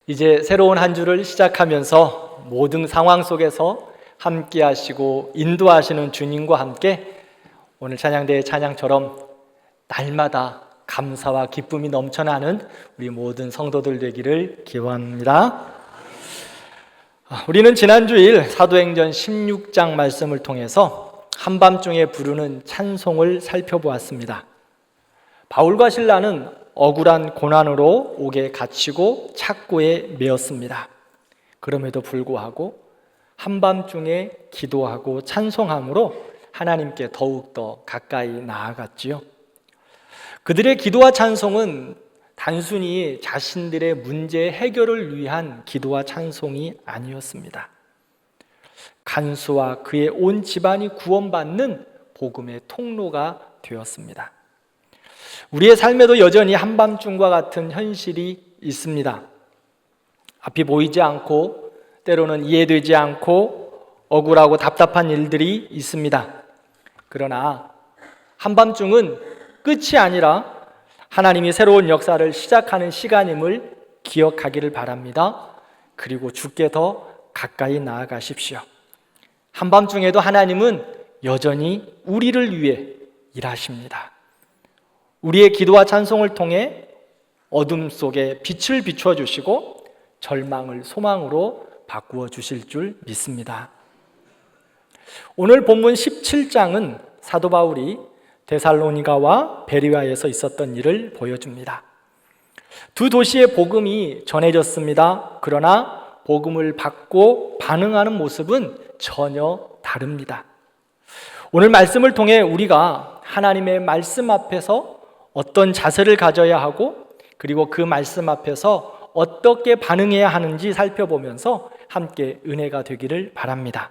이제 새로운 한 주를 시작하면서 모든 상황 속에서 함께 하시고 인도하시는 주님과 함께 오늘 찬양대의 찬양처럼 날마다 감사와 기쁨이 넘쳐나는 우리 모든 성도들 되기를 기원합니다. 우리는 지난주일 사도행전 16장 말씀을 통해서 한밤중에 부르는 찬송을 살펴보았습니다. 바울과 신라는 억울한 고난으로 옥에 갇히고 착고에 매였습니다. 그럼에도 불구하고 한밤중에 기도하고 찬송함으로 하나님께 더욱더 가까이 나아갔지요. 그들의 기도와 찬송은 단순히 자신들의 문제 해결을 위한 기도와 찬송이 아니었습니다. 간수와 그의 온 집안이 구원받는 복음의 통로가 되었습니다. 우리의 삶에도 여전히 한밤중과 같은 현실이 있습니다. 앞이 보이지 않고 때로는 이해되지 않고 억울하고 답답한 일들이 있습니다. 그러나 한밤중은 끝이 아니라 하나님이 새로운 역사를 시작하는 시간임을 기억하기를 바랍니다. 그리고 주께 더 가까이 나아가십시오. 한밤중에도 하나님은 여전히 우리를 위해 일하십니다. 우리의 기도와 찬송을 통해 어둠 속에 빛을 비춰주시고 절망을 소망으로 바꾸어 주실 줄 믿습니다. 오늘 본문 17장은 사도 바울이 데살로니가와 베레아에서 있었던 일을 보여줍니다. 두 도시의 복음이 전해졌습니다. 그러나 복음을 받고 반응하는 모습은 전혀 다릅니다. 오늘 말씀을 통해 우리가 하나님의 말씀 앞에서 어떤 자세를 가져야 하고 그리고 그 말씀 앞에서 어떻게 반응해야 하는지 살펴보면서 함께 은혜가 되기를 바랍니다.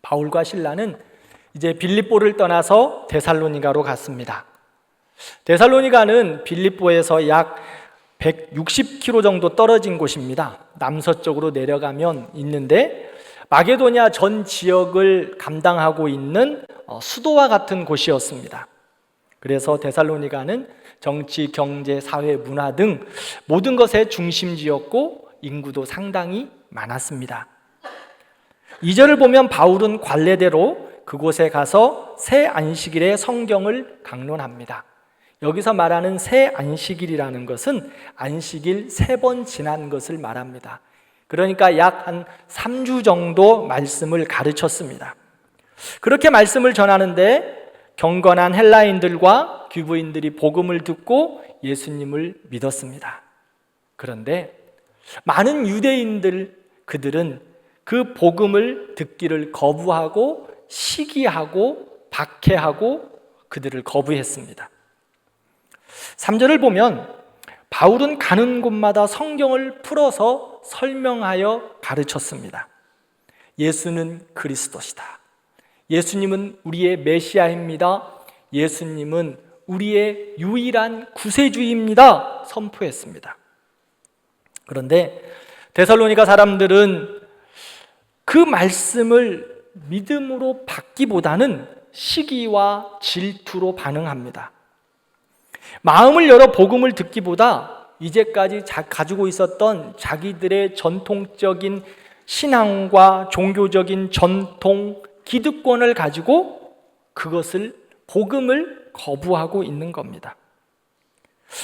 바울과 신라는 이제 빌립보를 떠나서 데살로니가로 갔습니다. 데살로니가는 빌립보에서 약 160km 정도 떨어진 곳입니다. 남서쪽으로 내려가면 있는데 마게도냐 전 지역을 감당하고 있는 수도와 같은 곳이었습니다. 그래서 데살로니가는 정치, 경제, 사회, 문화 등 모든 것의 중심지였고 인구도 상당히 많았습니다. 2절을 보면 바울은 관례대로 그곳에 가서 새 안식일에 성경을 강론합니다. 여기서 말하는 새 안식일이라는 것은 안식일 3번 지난 것을 말합니다. 그러니까 약 한 3주 정도 말씀을 가르쳤습니다. 그렇게 말씀을 전하는데 경건한 헬라인들과 귀부인들이 복음을 듣고 예수님을 믿었습니다. 그런데 많은 유대인들 그들은 그 복음을 듣기를 거부하고 시기하고 박해하고 그들을 거부했습니다. 3절을 보면 바울은 가는 곳마다 성경을 풀어서 설명하여 가르쳤습니다. 예수는 그리스도시다. 예수님은 우리의 메시아입니다. 예수님은 우리의 유일한 구세주입니다. 선포했습니다. 그런데 데살로니가 사람들은 그 말씀을 믿음으로 받기보다는 시기와 질투로 반응합니다. 마음을 열어 복음을 듣기보다 이제까지 가지고 있었던 자기들의 전통적인 신앙과 종교적인 전통, 기득권을 가지고 그것을 복음을 거부하고 있는 겁니다.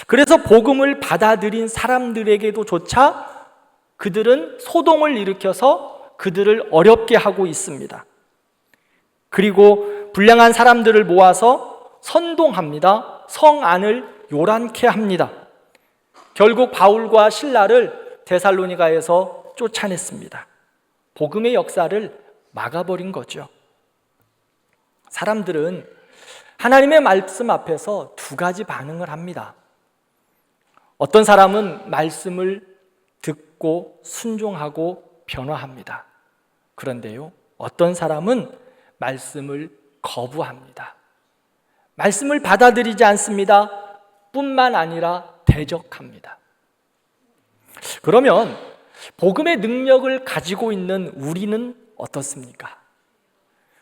그래서 복음을 받아들인 사람들에게도 조차 그들은 소동을 일으켜서 그들을 어렵게 하고 있습니다. 그리고 불량한 사람들을 모아서 선동합니다. 성 안을 요란케 합니다. 결국 바울과 신라를 데살로니가에서 쫓아냈습니다. 복음의 역사를 막아버린 거죠. 사람들은 하나님의 말씀 앞에서 2가지 반응을 합니다. 어떤 사람은 말씀을 듣고 순종하고 변화합니다. 그런데요, 어떤 사람은 말씀을 거부합니다. 말씀을 받아들이지 않습니다. 뿐만 아니라 대적합니다. 그러면 복음의 능력을 가지고 있는 우리는 어떻습니까?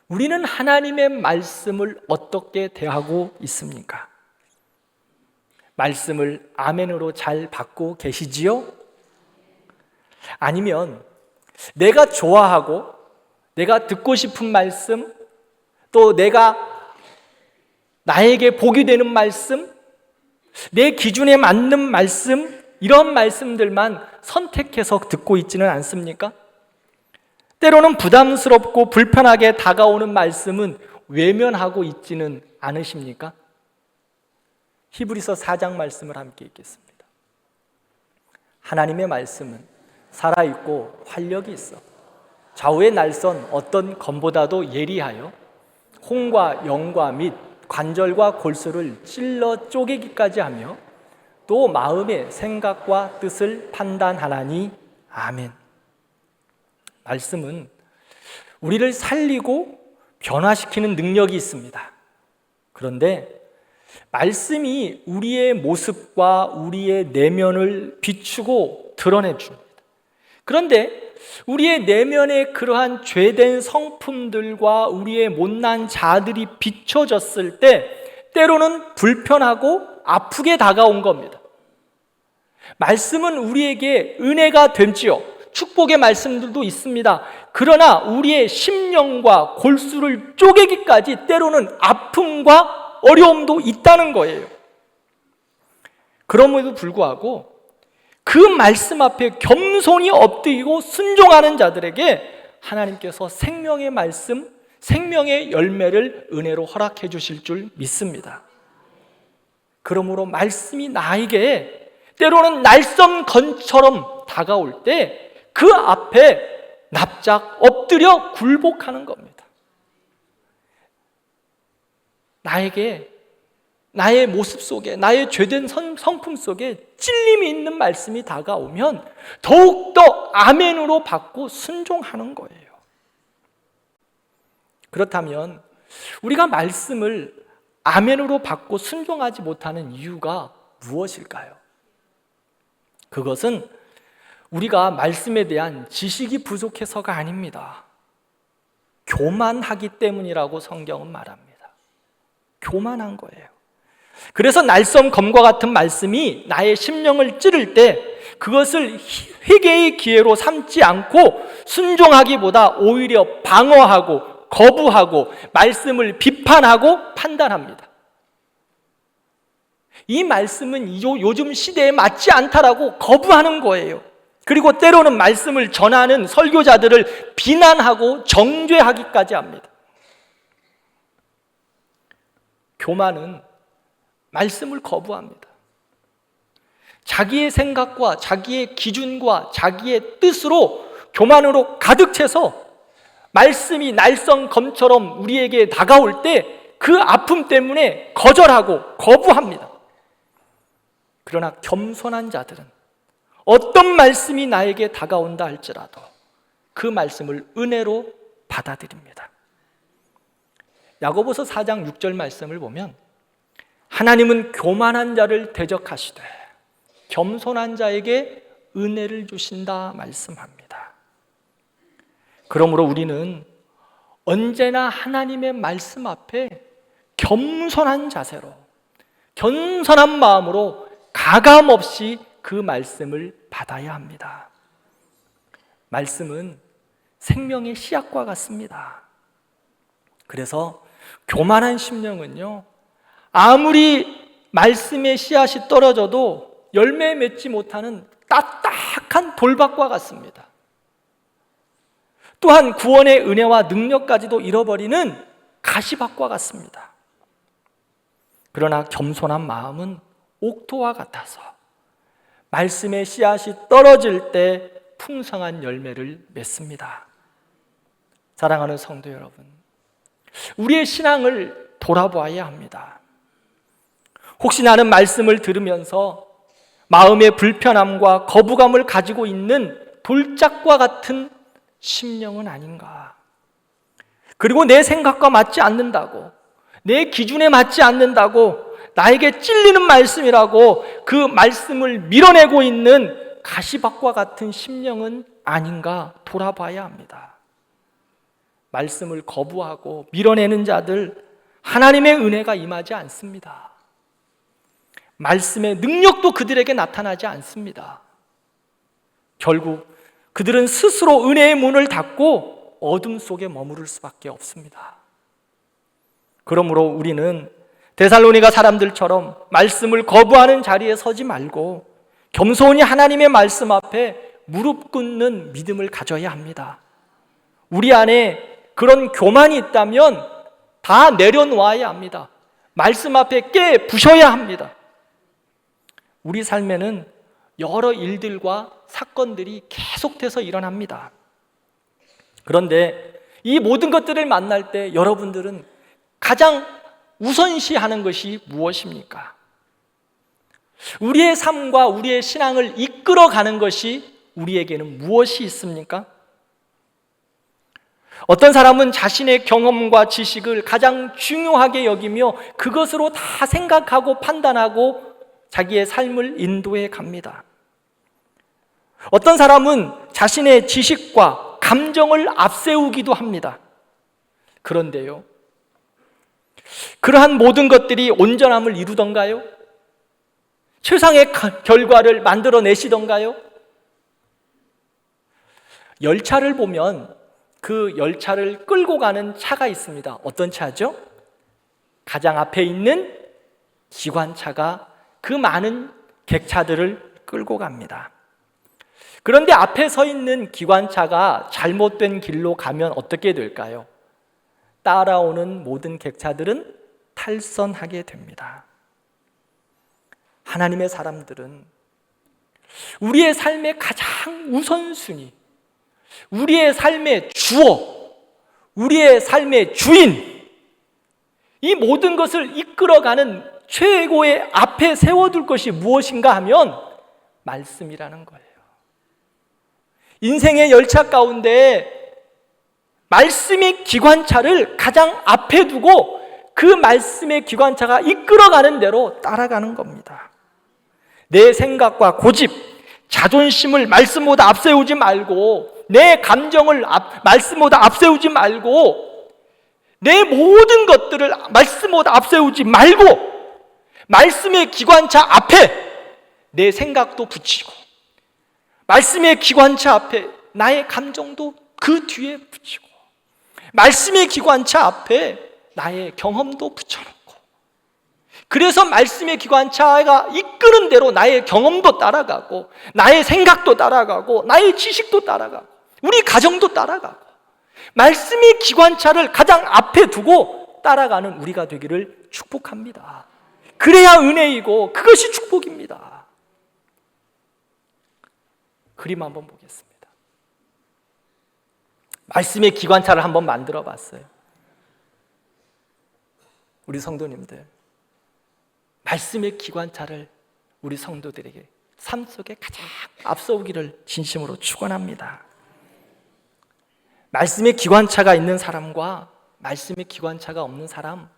우리는 하나님의 말씀을 어떻게 대하고 있습니까? 말씀을 아멘으로 잘 받고 계시지요? 아니면 내가 좋아하고 내가 듣고 싶은 말씀, 또 나에게 복이 되는 말씀, 내 기준에 맞는 말씀, 이런 말씀들만 선택해서 듣고 있지는 않습니까? 때로는 부담스럽고 불편하게 다가오는 말씀은 외면하고 있지는 않으십니까? 히브리서 4장 말씀을 함께 읽겠습니다. 하나님의 말씀은 살아있고 활력이 있어 좌우의 날선 어떤 검보다도 예리하여 홍과 영과 및 관절과 골수를 찔러 쪼개기까지 하며 또 마음의 생각과 뜻을 판단하나니. 아멘. 말씀은 우리를 살리고 변화시키는 능력이 있습니다. 그런데 말씀이 우리의 모습과 우리의 내면을 비추고 드러내줍니다. 그런데 우리의 내면에 그러한 죄된 성품들과 우리의 못난 자들이 비춰졌을 때 때로는 불편하고 아프게 다가온 겁니다. 말씀은 우리에게 은혜가 되지요. 축복의 말씀들도 있습니다. 그러나 우리의 심령과 골수를 쪼개기까지 때로는 아픔과 어려움도 있다는 거예요. 그럼에도 불구하고 그 말씀 앞에 겸손히 엎드리고 순종하는 자들에게 하나님께서 생명의 말씀, 생명의 열매를 은혜로 허락해 주실 줄 믿습니다. 그러므로 말씀이 나에게 때로는 날선 건처럼 다가올 때 그 앞에 납작 엎드려 굴복하는 겁니다. 나의 모습 속에, 나의 죄된 성품 속에 찔림이 있는 말씀이 다가오면 더욱더 아멘으로 받고 순종하는 거예요. 그렇다면 우리가 말씀을 아멘으로 받고 순종하지 못하는 이유가 무엇일까요? 그것은 우리가 말씀에 대한 지식이 부족해서가 아닙니다. 교만하기 때문이라고 성경은 말합니다. 교만한 거예요. 그래서 날선 검과 같은 말씀이 나의 심령을 찌를 때 그것을 회개의 기회로 삼지 않고 순종하기보다 오히려 방어하고 거부하고 말씀을 비판하고 판단합니다. 이 말씀은 요즘 시대에 맞지 않다라고 거부하는 거예요. 그리고 때로는 말씀을 전하는 설교자들을 비난하고 정죄하기까지 합니다. 교만은 말씀을 거부합니다. 자기의 생각과 자기의 기준과 자기의 뜻으로 교만으로 가득 차서 말씀이 날선 검처럼 우리에게 다가올 때 그 아픔 때문에 거절하고 거부합니다. 그러나 겸손한 자들은 어떤 말씀이 나에게 다가온다 할지라도 그 말씀을 은혜로 받아들입니다. 야고보서 4장 6절 말씀을 보면 하나님은 교만한 자를 대적하시되 겸손한 자에게 은혜를 주신다 말씀합니다. 그러므로 우리는 언제나 하나님의 말씀 앞에 겸손한 자세로, 겸손한 마음으로 가감없이 그 말씀을 받아야 합니다. 말씀은 생명의 씨앗과 같습니다. 그래서 교만한 심령은요, 아무리 말씀의 씨앗이 떨어져도 열매 맺지 못하는 딱딱한 돌밭과 같습니다. 또한 구원의 은혜와 능력까지도 잃어버리는 가시밭과 같습니다. 그러나 겸손한 마음은 옥토와 같아서 말씀의 씨앗이 떨어질 때 풍성한 열매를 맺습니다. 사랑하는 성도 여러분, 우리의 신앙을 돌아보아야 합니다. 혹시 나는 말씀을 들으면서 마음의 불편함과 거부감을 가지고 있는 돌짝과 같은 심령은 아닌가? 그리고 내 생각과 맞지 않는다고, 내 기준에 맞지 않는다고, 나에게 찔리는 말씀이라고 그 말씀을 밀어내고 있는 가시밭과 같은 심령은 아닌가 돌아봐야 합니다. 말씀을 거부하고 밀어내는 자들, 하나님의 은혜가 임하지 않습니다. 말씀의 능력도 그들에게 나타나지 않습니다. 결국 그들은 스스로 은혜의 문을 닫고 어둠 속에 머무를 수밖에 없습니다. 그러므로 우리는 데살로니가 사람들처럼 말씀을 거부하는 자리에 서지 말고 겸손히 하나님의 말씀 앞에 무릎 꿇는 믿음을 가져야 합니다. 우리 안에 그런 교만이 있다면 다 내려놓아야 합니다. 말씀 앞에 깨 부셔야 합니다. 우리 삶에는 여러 일들과 사건들이 계속돼서 일어납니다. 그런데 이 모든 것들을 만날 때 여러분들은 가장 우선시하는 것이 무엇입니까? 우리의 삶과 우리의 신앙을 이끌어가는 것이 우리에게는 무엇이 있습니까? 어떤 사람은 자신의 경험과 지식을 가장 중요하게 여기며 그것으로 다 생각하고 판단하고 자기의 삶을 인도해 갑니다. 어떤 사람은 자신의 지식과 감정을 앞세우기도 합니다. 그런데요, 그러한 모든 것들이 온전함을 이루던가요? 최상의 결과를 만들어내시던가요? 열차를 보면 그 열차를 끌고 가는 차가 있습니다. 어떤 차죠? 가장 앞에 있는 기관차가 그 많은 객차들을 끌고 갑니다. 그런데 앞에 서 있는 기관차가 잘못된 길로 가면 어떻게 될까요? 따라오는 모든 객차들은 탈선하게 됩니다. 하나님의 사람들은 우리의 삶의 가장 우선순위, 우리의 삶의 주어, 우리의 삶의 주인, 이 모든 것을 이끌어가는 최고의 앞에 세워둘 것이 무엇인가 하면 말씀이라는 거예요. 인생의 열차 가운데 말씀의 기관차를 가장 앞에 두고 그 말씀의 기관차가 이끌어가는 대로 따라가는 겁니다. 내 생각과 고집, 자존심을 말씀보다 앞세우지 말고, 내 감정을 말씀보다 앞세우지 말고, 내 모든 것들을 말씀보다 앞세우지 말고 말씀의 기관차 앞에 내 생각도 붙이고 말씀의 기관차 앞에 나의 감정도 그 뒤에 붙이고 말씀의 기관차 앞에 나의 경험도 붙여놓고, 그래서 말씀의 기관차가 이끄는 대로 나의 경험도 따라가고 나의 생각도 따라가고 나의 지식도 따라가고 우리 가정도 따라가고 말씀의 기관차를 가장 앞에 두고 따라가는 우리가 되기를 축복합니다. 그래야 은혜이고 그것이 축복입니다. 그림 한번 보겠습니다. 말씀의 기관차를 한번 만들어 봤어요. 우리 성도님들, 말씀의 기관차를 우리 성도들에게 삶 속에 가장 앞서오기를 진심으로 축원합니다. 말씀의 기관차가 있는 사람과 말씀의 기관차가 없는 사람,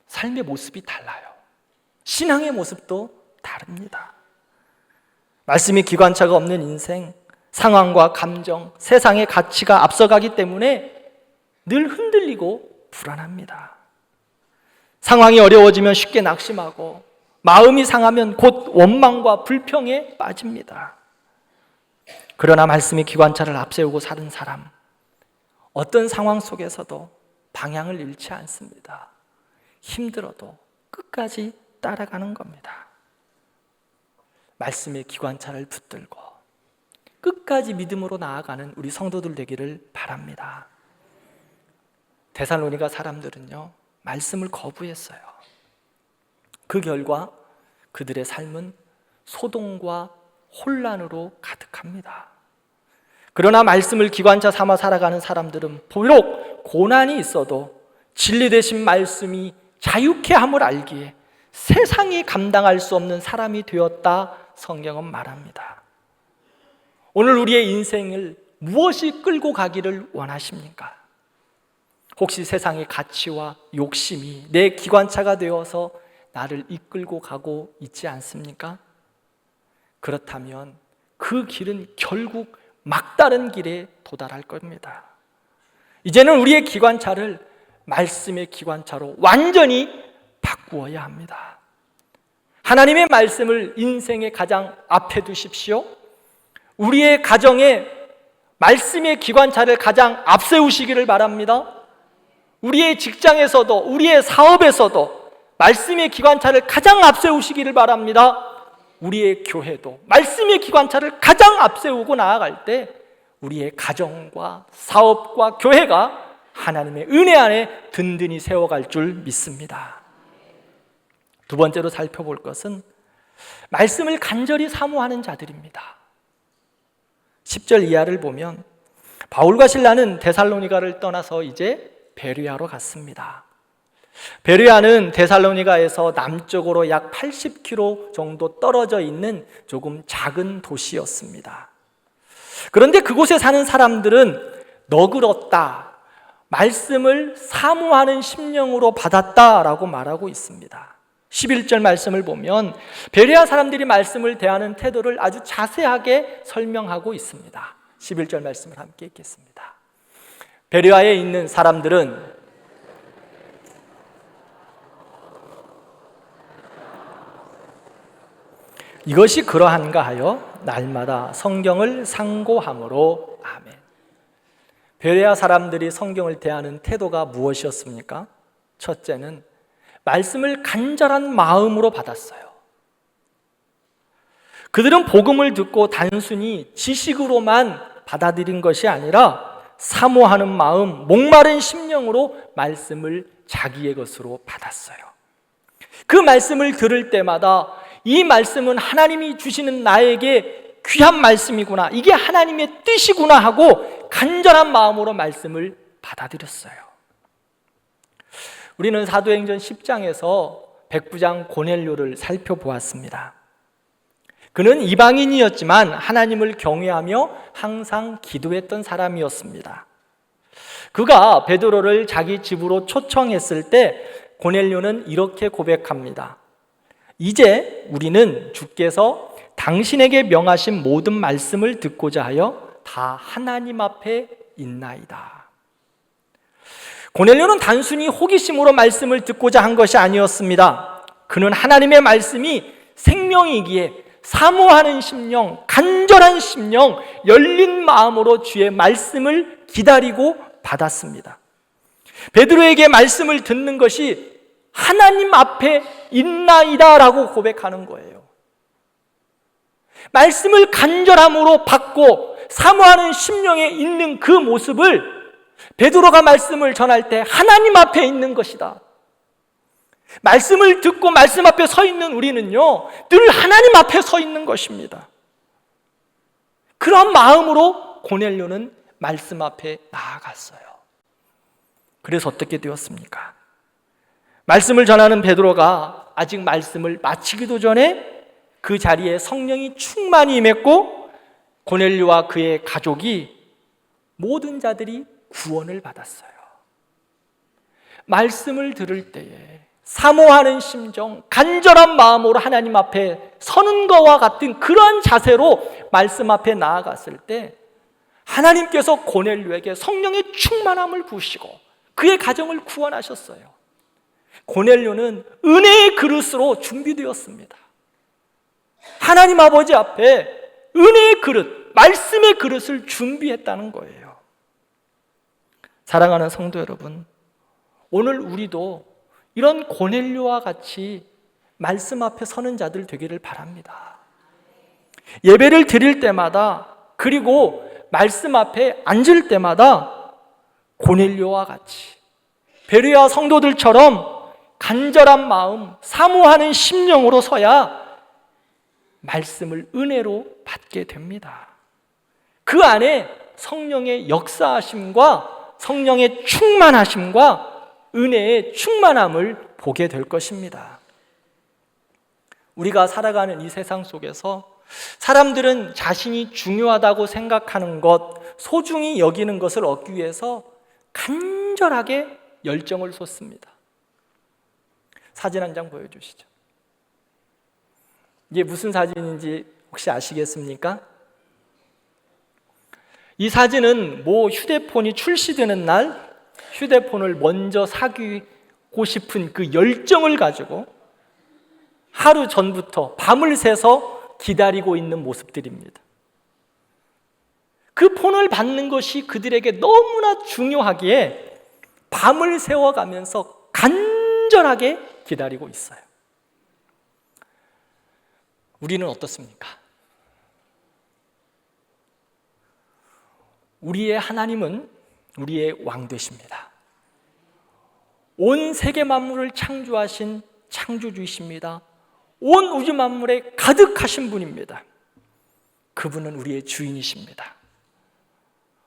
삶의 모습이 달라요. 신앙의 모습도 다릅니다. 말씀의 기관차가 없는 인생, 상황과 감정, 세상의 가치가 앞서가기 때문에 늘 흔들리고 불안합니다. 상황이 어려워지면 쉽게 낙심하고 마음이 상하면 곧 원망과 불평에 빠집니다. 그러나 말씀의 기관차를 앞세우고 사는 사람, 어떤 상황 속에서도 방향을 잃지 않습니다. 힘들어도 끝까지 따라가는 겁니다. 말씀의 기관차를 붙들고 끝까지 믿음으로 나아가는 우리 성도들 되기를 바랍니다. 데살로니가 사람들은요, 말씀을 거부했어요. 그 결과 그들의 삶은 소동과 혼란으로 가득합니다. 그러나 말씀을 기관차 삼아 살아가는 사람들은 비록 고난이 있어도 진리 되신 말씀이 자유케 함을 알기에 세상이 감당할 수 없는 사람이 되었다, 성경은 말합니다. 오늘 우리의 인생을 무엇이 끌고 가기를 원하십니까? 혹시 세상의 가치와 욕심이 내 기관차가 되어서 나를 이끌고 가고 있지 않습니까? 그렇다면 그 길은 결국 막다른 길에 도달할 겁니다. 이제는 우리의 기관차를 말씀의 기관차로 완전히 바꾸어야 합니다. 하나님의 말씀을 인생의 가장 앞에 두십시오. 우리의 가정에 말씀의 기관차를 가장 앞세우시기를 바랍니다. 우리의 직장에서도, 우리의 사업에서도 말씀의 기관차를 가장 앞세우시기를 바랍니다. 우리의 교회도 말씀의 기관차를 가장 앞세우고 나아갈 때 우리의 가정과 사업과 교회가 하나님의 은혜 안에 든든히 세워갈 줄 믿습니다. 두 번째로 살펴볼 것은 말씀을 간절히 사모하는 자들입니다. 10절 이하를 보면 바울과 실라는 데살로니가를 떠나서 이제 베르야로 갔습니다. 베르야는 데살로니가에서 남쪽으로 약 80km 정도 떨어져 있는 조금 작은 도시였습니다. 그런데 그곳에 사는 사람들은 너그럽다, 말씀을 사모하는 심령으로 받았다라고 말하고 있습니다. 11절 말씀을 보면 베레아 사람들이 말씀을 대하는 태도를 아주 자세하게 설명하고 있습니다. 11절 말씀을 함께 읽겠습니다. 베레아에 있는 사람들은 이것이 그러한가 하여 날마다 성경을 상고함으로. 아멘. 베레아 사람들이 성경을 대하는 태도가 무엇이었습니까? 첫째는 말씀을 간절한 마음으로 받았어요. 그들은 복음을 듣고 단순히 지식으로만 받아들인 것이 아니라 사모하는 마음, 목마른 심령으로 말씀을 자기의 것으로 받았어요. 그 말씀을 들을 때마다 이 말씀은 하나님이 주시는 나에게 귀한 말씀이구나, 이게 하나님의 뜻이구나 하고 간절한 마음으로 말씀을 받아들였어요. 우리는 사도행전 10장에서 백부장 고넬료를 살펴보았습니다. 그는 이방인이었지만 하나님을 경외하며 항상 기도했던 사람이었습니다. 그가 베드로를 자기 집으로 초청했을 때 고넬료는 이렇게 고백합니다. 이제 우리는 주께서 당신에게 명하신 모든 말씀을 듣고자 하여 다 하나님 앞에 있나이다. 고넬료는 단순히 호기심으로 말씀을 듣고자 한 것이 아니었습니다. 그는 하나님의 말씀이 생명이기에 사모하는 심령, 간절한 심령, 열린 마음으로 주의 말씀을 기다리고 받았습니다. 베드로에게 말씀을 듣는 것이 하나님 앞에 있나이다 라고 고백하는 거예요. 말씀을 간절함으로 받고 사모하는 심령에 있는 그 모습을 베드로가 말씀을 전할 때 하나님 앞에 있는 것이다. 말씀을 듣고 말씀 앞에 서 있는 우리는요, 늘 하나님 앞에 서 있는 것입니다. 그런 마음으로 고넬료는 말씀 앞에 나아갔어요. 그래서 어떻게 되었습니까? 말씀을 전하는 베드로가 아직 말씀을 마치기도 전에 그 자리에 성령이 충만히 임했고 고넬료와 그의 가족이 모든 자들이 구원을 받았어요. 말씀을 들을 때에 사모하는 심정, 간절한 마음으로 하나님 앞에 서는 것과 같은 그러한 자세로 말씀 앞에 나아갔을 때 하나님께서 고넬료에게 성령의 충만함을 부으시고 그의 가정을 구원하셨어요. 고넬료는 은혜의 그릇으로 준비되었습니다. 하나님 아버지 앞에 은혜의 그릇, 말씀의 그릇을 준비했다는 거예요. 사랑하는 성도 여러분, 오늘 우리도 이런 고넬료와 같이 말씀 앞에 서는 자들 되기를 바랍니다. 예배를 드릴 때마다, 그리고 말씀 앞에 앉을 때마다 고넬료와 같이 베레아 성도들처럼 간절한 마음, 사모하는 심령으로 서야 말씀을 은혜로 받게 됩니다. 그 안에 성령의 역사하심과 성령의 충만하심과 은혜의 충만함을 보게 될 것입니다. 우리가 살아가는 이 세상 속에서 사람들은 자신이 중요하다고 생각하는 것, 소중히 여기는 것을 얻기 위해서 간절하게 열정을 쏟습니다. 사진 한 장 보여주시죠. 이게 무슨 사진인지 혹시 아시겠습니까? 이 사진은 모 휴대폰이 출시되는 날 휴대폰을 먼저 사귀고 싶은 그 열정을 가지고 하루 전부터 밤을 새서 기다리고 있는 모습들입니다. 그 본을 받는 것이 그들에게 너무나 중요하기에 밤을 새워가면서 간절하게 기다리고 있어요. 우리는 어떻습니까? 우리의 하나님은 우리의 왕 되십니다. 온 세계 만물을 창조하신 창조주이십니다. 온 우주 만물에 가득하신 분입니다. 그분은 우리의 주인이십니다.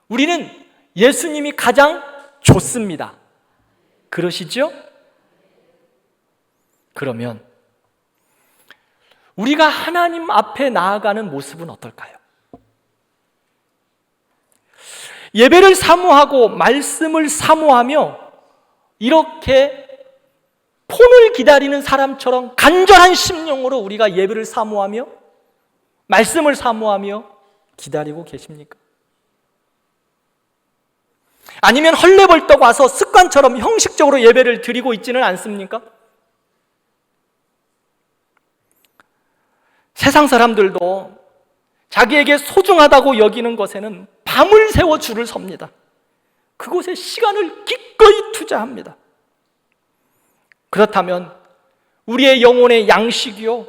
우리는 예수님이 가장 좋습니다. 그러시죠? 그러면 우리가 하나님 앞에 나아가는 모습은 어떨까요? 예배를 사모하고 말씀을 사모하며 이렇게 폰을 기다리는 사람처럼 간절한 심령으로 우리가 예배를 사모하며 말씀을 사모하며 기다리고 계십니까? 아니면 헐레벌떡 와서 습관처럼 형식적으로 예배를 드리고 있지는 않습니까? 세상 사람들도 자기에게 소중하다고 여기는 것에는 밤을 새워 줄을 섭니다. 그곳에 시간을 기꺼이 투자합니다. 그렇다면 우리의 영혼의 양식이요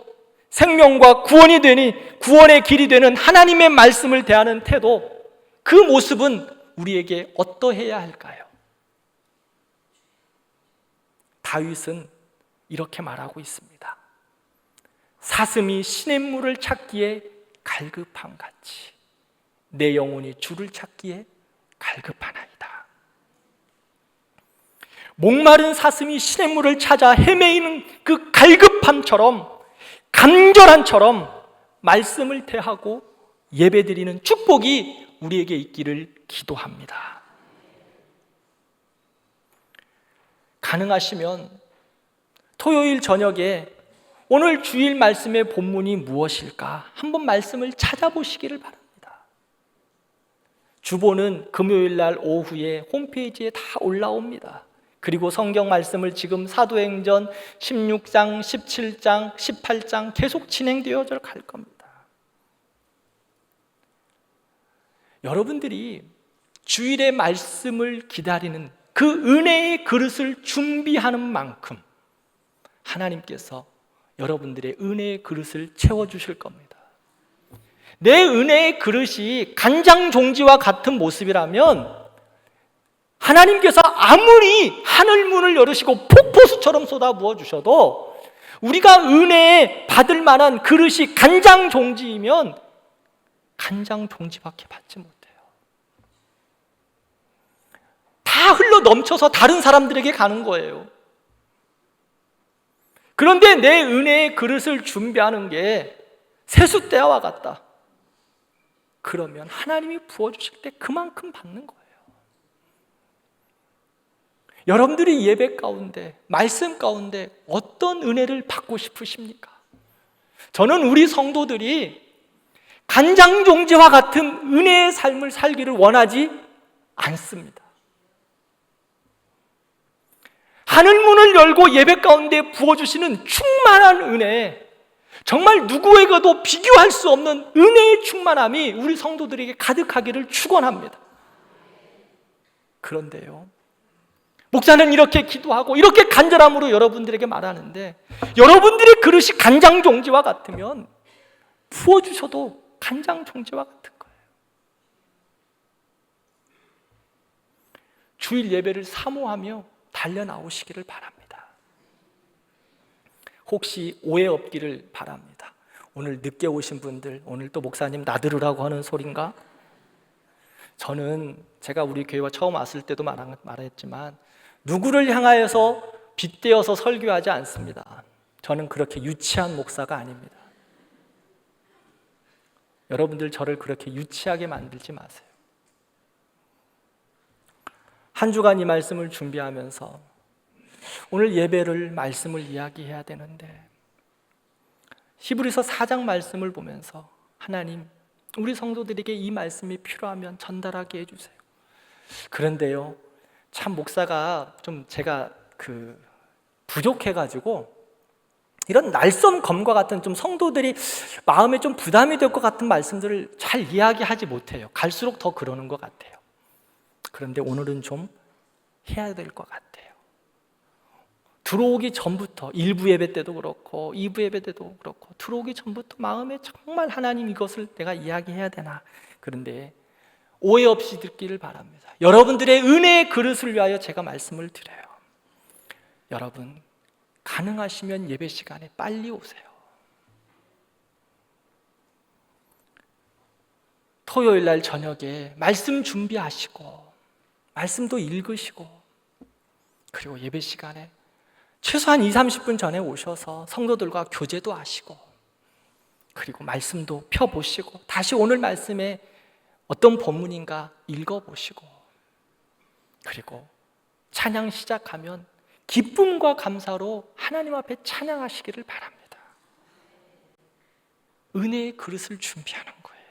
생명과 구원이 되니 구원의 길이 되는 하나님의 말씀을 대하는 태도, 그 모습은 우리에게 어떠해야 할까요? 다윗은 이렇게 말하고 있습니다. 사슴이 시냇물을 찾기에 갈급함 같이 내 영혼이 주를 찾기에 갈급하나이다. 목마른 사슴이 시냇물을 찾아 헤매이는 그 갈급함처럼, 간절함처럼 말씀을 대하고 예배드리는 축복이 우리에게 있기를 기도합니다. 가능하시면 토요일 저녁에 오늘 주일 말씀의 본문이 무엇일까 한번 말씀을 찾아보시기를 바랍니다. 주보는 금요일 날 오후에 홈페이지에 다 올라옵니다. 그리고 성경 말씀을 지금 사도행전 16장, 17장, 18장 계속 진행되어져 갈 겁니다. 여러분들이 주일의 말씀을 기다리는 그 은혜의 그릇을 준비하는 만큼 하나님께서 여러분들의 은혜의 그릇을 채워주실 겁니다. 내 은혜의 그릇이 간장종지와 같은 모습이라면 하나님께서 아무리 하늘 문을 열으시고 폭포수처럼 쏟아부어 주셔도 우리가 은혜 받을 만한 그릇이 간장종지이면 간장종지밖에 받지 못해요. 다 흘러 넘쳐서 다른 사람들에게 가는 거예요. 그런데 내 은혜의 그릇을 준비하는 게 세숫대야와 같다. 그러면 하나님이 부어주실 때 그만큼 받는 거예요. 여러분들이 예배 가운데, 말씀 가운데 어떤 은혜를 받고 싶으십니까? 저는 우리 성도들이 간장종지와 같은 은혜의 삶을 살기를 원하지 않습니다. 하늘문을 열고 예배 가운데 부어주시는 충만한 은혜, 정말 누구에게도 비교할 수 없는 은혜의 충만함이 우리 성도들에게 가득하기를 축원합니다. 그런데요, 목사는 이렇게 기도하고 이렇게 간절함으로 여러분들에게 말하는데 여러분들의 그릇이 간장종지와 같으면 부어주셔도 간장종지와 같은 거예요. 주일 예배를 사모하며 달려나오시기를 바랍니다. 혹시 오해 없기를 바랍니다. 오늘 늦게 오신 분들, 오늘 또 목사님 나들으라고 하는 소린가? 저는 제가 우리 교회와 처음 왔을 때도 말했지만 누구를 향하여서 빗대어서 설교하지 않습니다. 저는 그렇게 유치한 목사가 아닙니다. 여러분들 저를 그렇게 유치하게 만들지 마세요. 한 주간 이 말씀을 준비하면서 오늘 예배를 말씀을 이야기해야 되는데 히브리서 4장 말씀을 보면서 하나님, 우리 성도들에게 이 말씀이 필요하면 전달하게 해주세요. 그런데요, 참 목사가 좀 제가 부족해가지고 이런 날섬검과 같은 좀 성도들이 마음에 좀 부담이 될 것 같은 말씀들을 잘 이야기하지 못해요. 갈수록 더 그러는 것 같아요. 그런데 오늘은 좀 해야 될 것 같아요. 들어오기 전부터 1부 예배 때도 그렇고 2부 예배 때도 그렇고 들어오기 전부터 마음에 정말 하나님 이것을 내가 이야기해야 되나. 그런데 오해 없이 듣기를 바랍니다. 여러분들의 은혜의 그릇을 위하여 제가 말씀을 드려요. 여러분, 가능하시면 예배 시간에 빨리 오세요. 토요일 날 저녁에 말씀 준비하시고 말씀도 읽으시고 그리고 예배 시간에 최소한 20-30분 전에 오셔서 성도들과 교제도 하시고 그리고 말씀도 펴보시고 다시 오늘 말씀에 어떤 본문인가 읽어보시고 그리고 찬양 시작하면 기쁨과 감사로 하나님 앞에 찬양하시기를 바랍니다. 은혜의 그릇을 준비하는 거예요.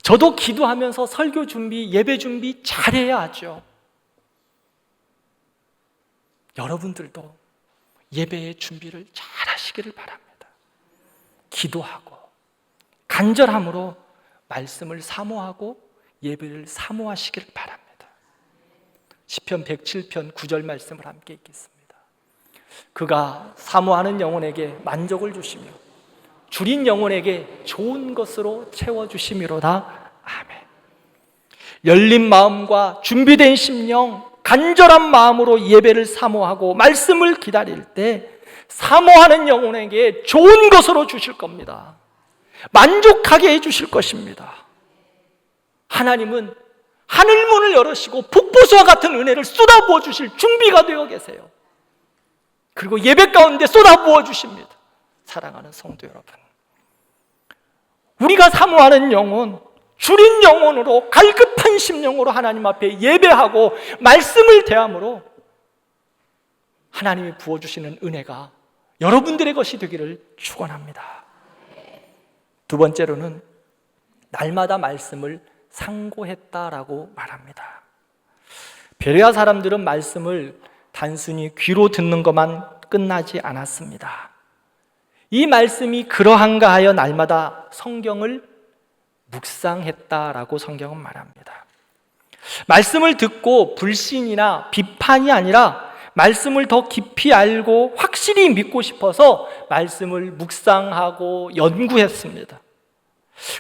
저도 기도하면서 설교 준비, 예배 준비 잘해야 하죠. 여러분들도 예배의 준비를 잘 하시기를 바랍니다. 기도하고 간절함으로 말씀을 사모하고 예배를 사모하시기를 바랍니다. 시편 107편 9절 말씀을 함께 읽겠습니다. 그가 사모하는 영혼에게 만족을 주시며 줄인 영혼에게 좋은 것으로 채워주심이로다. 아멘. 열린 마음과 준비된 심령, 간절한 마음으로 예배를 사모하고 말씀을 기다릴 때 사모하는 영혼에게 좋은 것으로 주실 겁니다. 만족하게 해주실 것입니다. 하나님은 하늘문을 열으시고 폭포수와 같은 은혜를 쏟아부어 주실 준비가 되어 계세요. 그리고 예배 가운데 쏟아부어 주십니다. 사랑하는 성도 여러분, 우리가 사모하는 영혼, 줄인 영혼으로 갈급한 심령으로 하나님 앞에 예배하고 말씀을 대함으로 하나님이 부어주시는 은혜가 여러분들의 것이 되기를 축원합니다. 두 번째로는 날마다 말씀을 상고했다라고 말합니다. 베레아 사람들은 말씀을 단순히 귀로 듣는 것만 끝나지 않았습니다. 이 말씀이 그러한가 하여 날마다 성경을 묵상했다라고 성경은 말합니다. 말씀을 듣고 불신이나 비판이 아니라 말씀을 더 깊이 알고 확실히 믿고 싶어서 말씀을 묵상하고 연구했습니다.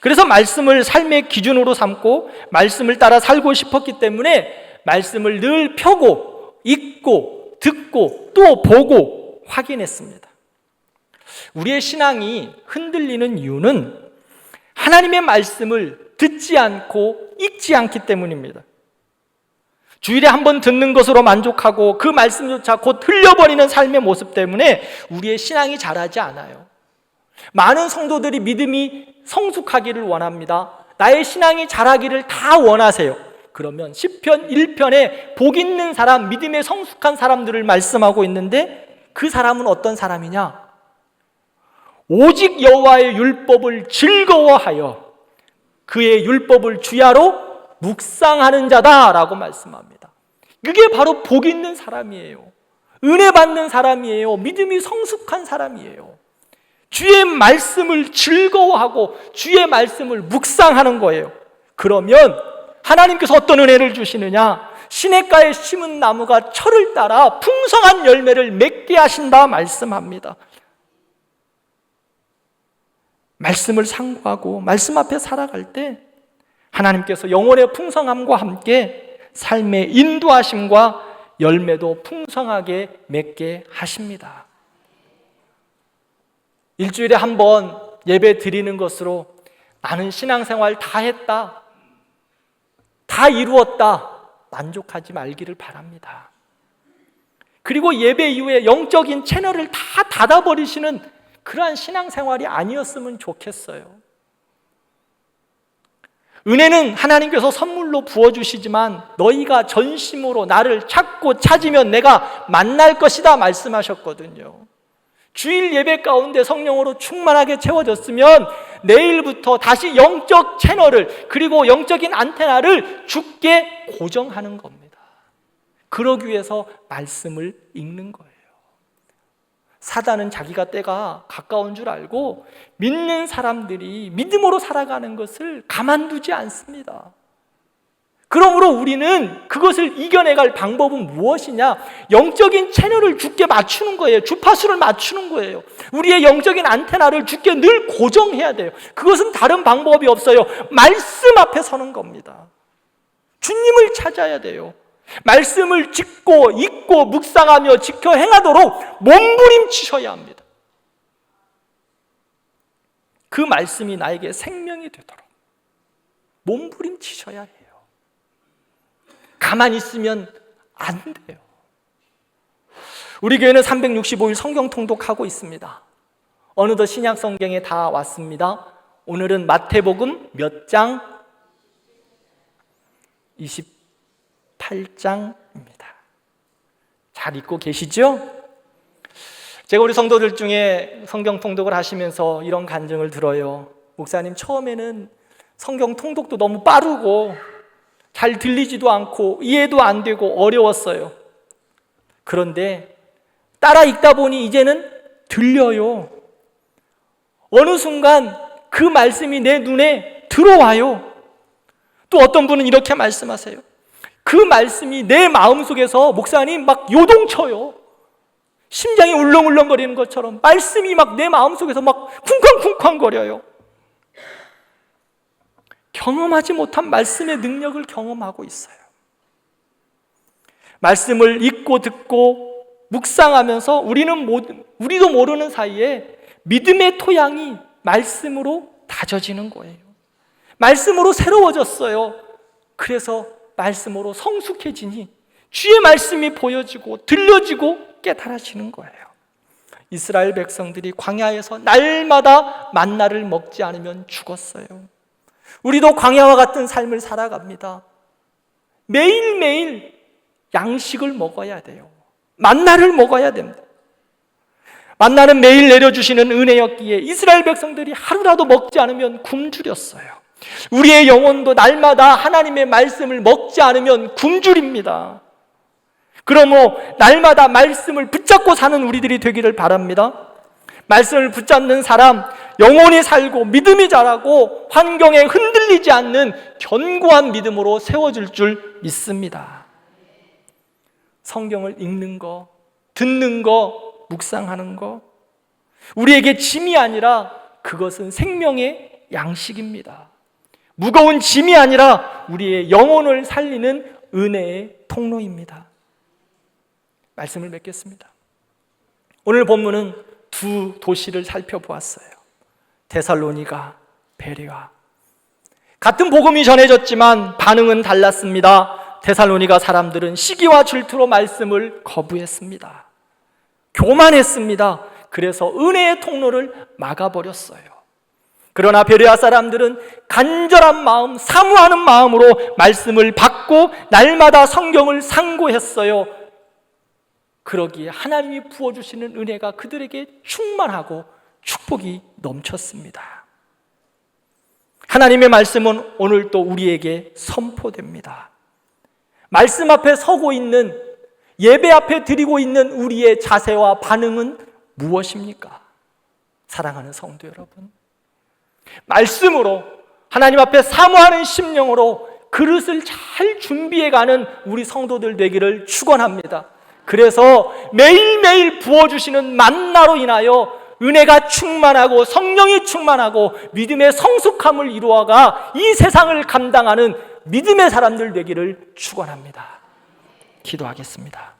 그래서 말씀을 삶의 기준으로 삼고 말씀을 따라 살고 싶었기 때문에 말씀을 늘 펴고 읽고 듣고 또 보고 확인했습니다. 우리의 신앙이 흔들리는 이유는 하나님의 말씀을 듣지 않고 읽지 않기 때문입니다. 주일에 한 번 듣는 것으로 만족하고 그 말씀조차 곧 흘려버리는 삶의 모습 때문에 우리의 신앙이 자라지 않아요. 많은 성도들이 믿음이 성숙하기를 원합니다. 나의 신앙이 자라기를 다 원하세요. 그러면 시편 1편에 복 있는 사람, 믿음에 성숙한 사람들을 말씀하고 있는데 그 사람은 어떤 사람이냐? 오직 여호와의 율법을 즐거워하여 그의 율법을 주야로 묵상하는 자다라고 말씀합니다. 그게 바로 복 있는 사람이에요. 은혜 받는 사람이에요. 믿음이 성숙한 사람이에요. 주의 말씀을 즐거워하고 주의 말씀을 묵상하는 거예요. 그러면 하나님께서 어떤 은혜를 주시느냐? 시냇가에 심은 나무가 철을 따라 풍성한 열매를 맺게 하신다 말씀합니다. 말씀을 상고하고 말씀 앞에 살아갈 때 하나님께서 영혼의 풍성함과 함께 삶의 인도하심과 열매도 풍성하게 맺게 하십니다. 일주일에 한 번 예배 드리는 것으로 나는 신앙생활 다 했다, 다 이루었다 만족하지 말기를 바랍니다. 그리고 예배 이후에 영적인 채널을 다 닫아버리시는 그러한 신앙생활이 아니었으면 좋겠어요. 은혜는 하나님께서 선물로 부어주시지만 너희가 전심으로 나를 찾고 찾으면 내가 만날 것이다 말씀하셨거든요. 주일 예배 가운데 성령으로 충만하게 채워졌으면 내일부터 다시 영적 채널을 그리고 영적인 안테나를 주께 고정하는 겁니다. 그러기 위해서 말씀을 읽는 거예요. 사단은 자기가 때가 가까운 줄 알고 믿는 사람들이 믿음으로 살아가는 것을 가만두지 않습니다. 그러므로 우리는 그것을 이겨내갈 방법은 무엇이냐? 영적인 채널을 주께 맞추는 거예요. 주파수를 맞추는 거예요. 우리의 영적인 안테나를 주께 늘 고정해야 돼요. 그것은 다른 방법이 없어요. 말씀 앞에 서는 겁니다. 주님을 찾아야 돼요. 말씀을 짓고 읽고 묵상하며 지켜 행하도록 몸부림치셔야 합니다. 그 말씀이 나에게 생명이 되도록 몸부림치셔야 해요. 가만히 있으면 안 돼요. 우리 교회는 365일 성경 통독하고 있습니다. 어느덧 신약 성경에 다 왔습니다. 오늘은 마태복음 몇 장? 28장입니다. 잘 읽고 계시죠? 제가 우리 성도들 중에 성경 통독을 하시면서 이런 간증을 들어요. 목사님, 처음에는 성경 통독도 너무 빠르고 잘 들리지도 않고 이해도 안 되고 어려웠어요. 그런데 따라 읽다 보니 이제는 들려요. 어느 순간 그 말씀이 내 눈에 들어와요. 또 어떤 분은 이렇게 말씀하세요. 그 말씀이 내 마음속에서 목사님 막 요동쳐요. 심장이 울렁울렁거리는 것처럼 말씀이 막 내 마음속에서 막 쿵쾅쿵쾅거려요. 경험하지 못한 말씀의 능력을 경험하고 있어요. 말씀을 읽고 듣고 묵상하면서 우리도 모르는 사이에 믿음의 토양이 말씀으로 다져지는 거예요. 말씀으로 새로워졌어요. 그래서 말씀으로 성숙해지니 주의 말씀이 보여지고 들려지고 깨달아지는 거예요. 이스라엘 백성들이 광야에서 날마다 만나를 먹지 않으면 죽었어요. 우리도 광야와 같은 삶을 살아갑니다. 매일매일 양식을 먹어야 돼요. 만나를 먹어야 됩니다. 만나는 매일 내려주시는 은혜였기에 이스라엘 백성들이 하루라도 먹지 않으면 굶주렸어요. 우리의 영혼도 날마다 하나님의 말씀을 먹지 않으면 굶주립니다. 그러므로 날마다 말씀을 붙잡고 사는 우리들이 되기를 바랍니다. 말씀을 붙잡는 사람, 영혼이 살고 믿음이 자라고 환경에 흔들리지 않는 견고한 믿음으로 세워질 줄 믿습니다. 성경을 읽는 거, 듣는 거, 묵상하는 거, 우리에게 짐이 아니라 그것은 생명의 양식입니다. 무거운 짐이 아니라 우리의 영혼을 살리는 은혜의 통로입니다. 말씀을 맺겠습니다. 오늘 본문은 두 도시를 살펴보았어요. 데살로니가, 베레아. 같은 복음이 전해졌지만 반응은 달랐습니다. 데살로니가 사람들은 시기와 질투로 말씀을 거부했습니다. 교만했습니다. 그래서 은혜의 통로를 막아버렸어요. 그러나 베레아 사람들은 간절한 마음, 사모하는 마음으로 말씀을 받고 날마다 성경을 상고했어요. 그러기에 하나님이 부어주시는 은혜가 그들에게 충만하고 축복이 넘쳤습니다. 하나님의 말씀은 오늘 또 우리에게 선포됩니다. 말씀 앞에 서고 있는, 예배 앞에 드리고 있는 우리의 자세와 반응은 무엇입니까? 사랑하는 성도 여러분, 말씀으로 하나님 앞에 사모하는 심령으로 그릇을 잘 준비해가는 우리 성도들 되기를 축원합니다. 그래서 매일매일 부어주시는 만나로 인하여 은혜가 충만하고 성령이 충만하고 믿음의 성숙함을 이루어가 이 세상을 감당하는 믿음의 사람들 되기를 축원합니다. 기도하겠습니다.